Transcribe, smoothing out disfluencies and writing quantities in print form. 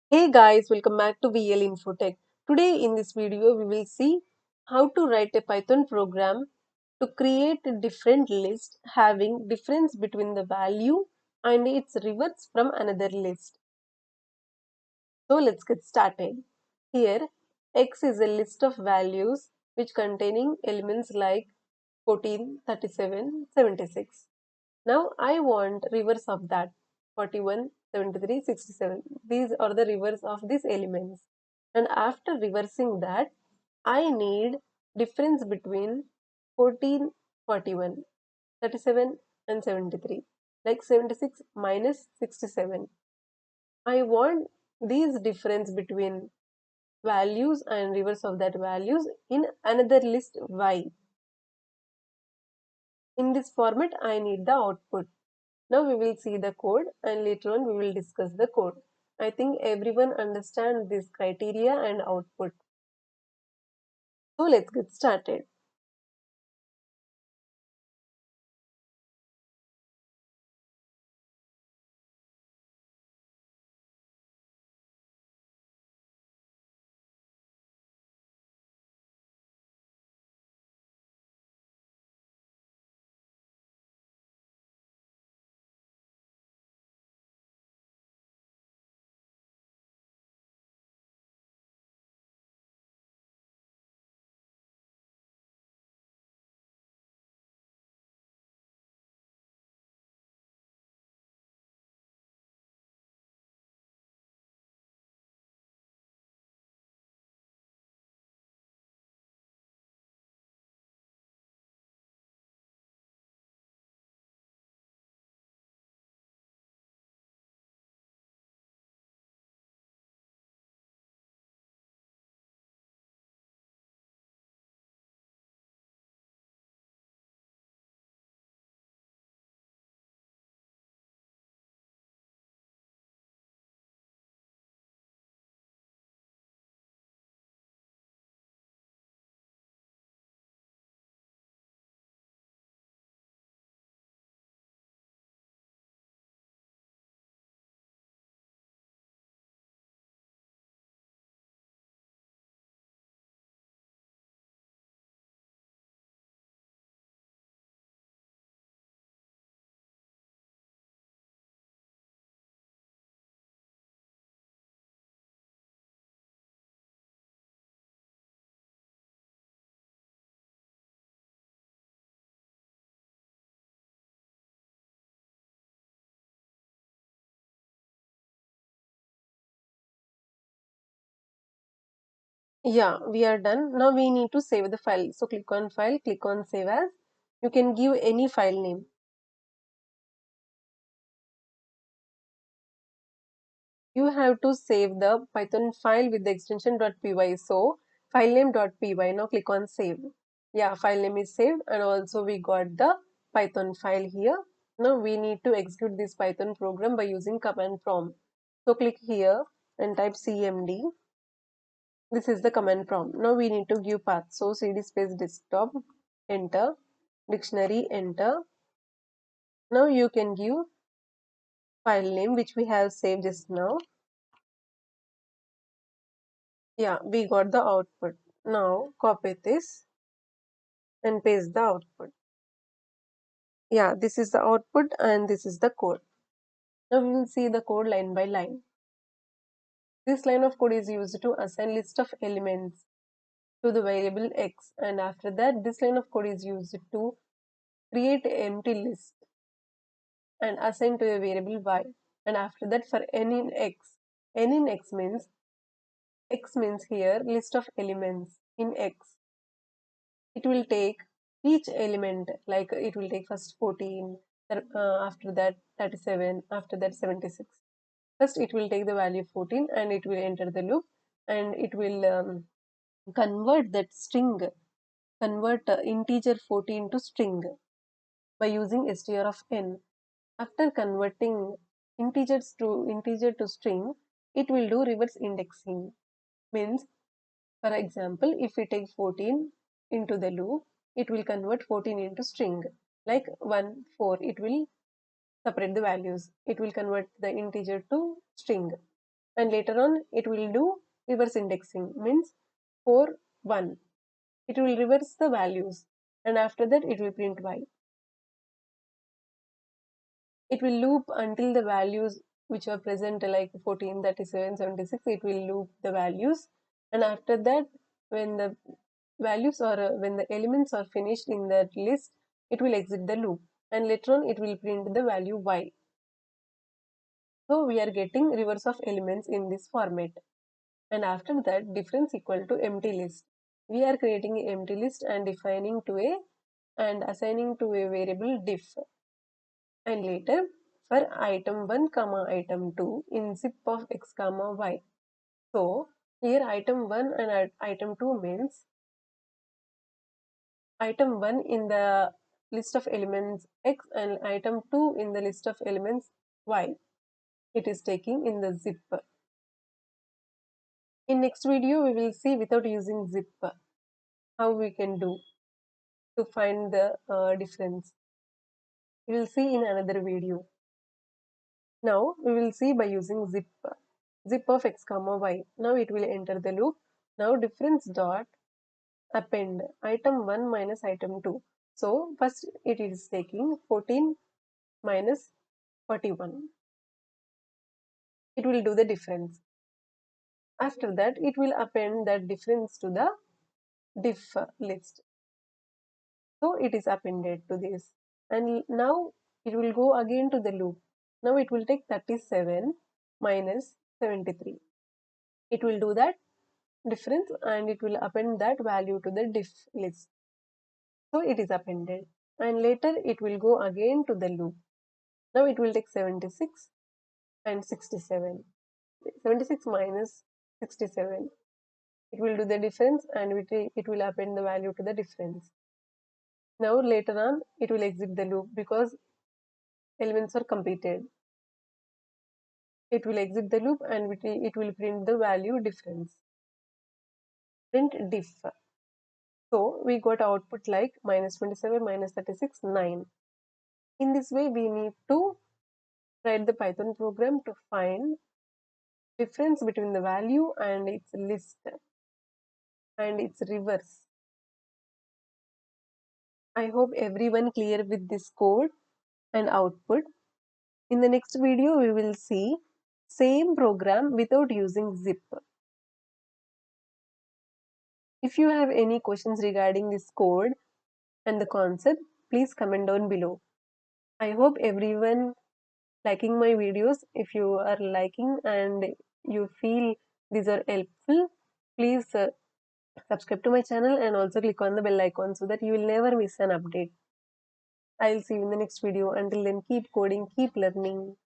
Hey guys, welcome back to VL Infotech. Today in this video we will see how to write a Python program to create a different list having difference between the value and its reverse from another list. So let's get started. Here X is a list of values which containing elements like 14, 37, 76. Now I want reverse of that 41, 73, 67. These are the reverse of these elements. And after reversing that, I need difference between 14, 41, 37 and 73. Like 76 minus 67. I want these difference between values and reverse of that values in another list Y. In this format, I need the output. Now we will see the code and later on we will discuss the code. I think everyone understands this criteria and output. So let's get started. Yeah, we are done. Now we need to save the file. So click on file, click on save as. You can give any file name. You have to save the Python file with the extension .py. So file name .py. Now click on save. Yeah, file name is saved and also we got the Python file here. Now we need to execute this Python program by using command prompt. So click here and type cmd. This is the command prompt. Now we need to give path. So cd space desktop, enter, dictionary, enter. Now you can give file name which we have saved just now. Yeah, we got the output. Now copy this and paste the output. Yeah, this is the output and this is the code. Now we will see the code line by line. This line of code is used to assign list of elements to the variable x, and after that this line of code is used to create an empty list and assign to a variable y, and after that for n in x. N in x means here list of elements in x. It will take each element, like it will take first 14, after that 37, after that 76. First it will take the value 14 and it will enter the loop and it will convert that string, convert integer 14 to string by using str of n. After converting integer to string, it will do reverse indexing. Means, for example, if we take 14 into the loop, it will convert 14 into string. Like 1, 4, it will separate the values. It will convert the integer to string. and later on it will do reverse indexing, means 4 1. It will reverse the values, and after that it will print y. It will loop until the values which are present like 14, 37, 76. It will loop the values, and after that when the values or when the elements are finished in that list, it will exit the loop, and later on it will print the value y. So we are getting reverse of elements in this format. And after that, difference equal to empty list. We are creating an empty list and defining to a and assigning to a variable diff. And later for item 1 comma item 2 in zip of x comma y. So here item 1 and item 2 means item 1 in the list of elements x and item 2 in the list of elements y. It is taking in the zip. In next video, we will see without using zip how we can do to find the difference. We will see in another video. Now we will see by using zip. Zip of x comma y. Now it will enter the loop. Now difference dot append item 1 minus item 2. So first it is taking 14 minus 41. It will do the difference. After that it will append that difference to the diff list. So it is appended to this, and now it will go again to the loop. Now it will take 37 minus 73. It will do that difference and it will append that value to the diff list. So it is appended, and later it will go again to the loop. Now it will take 76 and 67. 76 minus 67. It will do the difference and it will append the value to the difference. Now later on it will exit the loop because elements are completed. It will exit the loop and it will print the value difference. Print diff. So we got output like minus 27, minus 36, 9. In this way we need to write the Python program to find difference between the value and its list and its reverse. I hope everyone clear with this code and output. In the next video we will see same program without using zip. If you have any questions regarding this code and the concept, please comment down below. I hope everyone liking my videos. If you are liking and you feel these are helpful, please subscribe to my channel and also click on the bell icon so that you will never miss an update. I will see you in the next video. Until then, keep coding, keep learning.